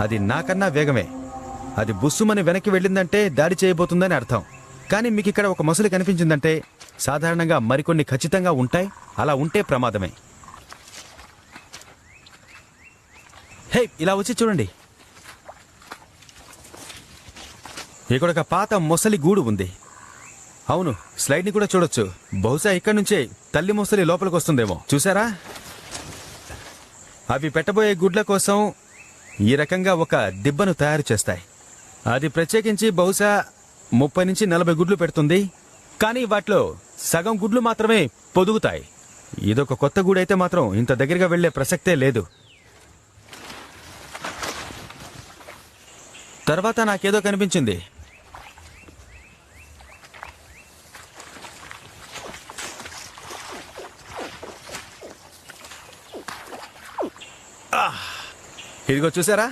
అది నాకన్నా వేగమే. అది బుస్సుమని వెనక్కి వెళ్ళిందంటే దాడి చేయబోతుందని అర్థం. కానీ మీకు ఇక్కడ ఒక మొసలి కనిపించిందంటే సాధారణంగా మరికొన్ని ఖచ్చితంగా ఉంటాయి. అలా ఉంటే ప్రమాదమే. హే, ఇలా వచ్చి చూడండి. ఇక్కడ ఒక పాత మొసలి గూడు ఉంది. అవును, స్లైడ్ని కూడా చూడొచ్చు. బహుశా ఇక్కడి నుంచే తల్లి మొసలి లోపలికి వస్తుందేమో. చూసారా? అవి పెట్టబోయే గుడ్ల కోసం ఈ రకంగా ఒక దిబ్బను తయారు చేస్తాయి. అది ప్రత్యేకించి బహుశా 30 నుంచి 40 గుడ్లు పెడుతుంది. కానీ వాటిలో సగం గుడ్లు మాత్రమే పొదుగుతాయి. ఇదొక కొత్త గూడైతే మాత్రం ఇంత దగ్గరగా వెళ్లే ప్రసక్తే లేదు. తర్వాత నాకేదో కనిపించింది. ఇదిగో చూసారా?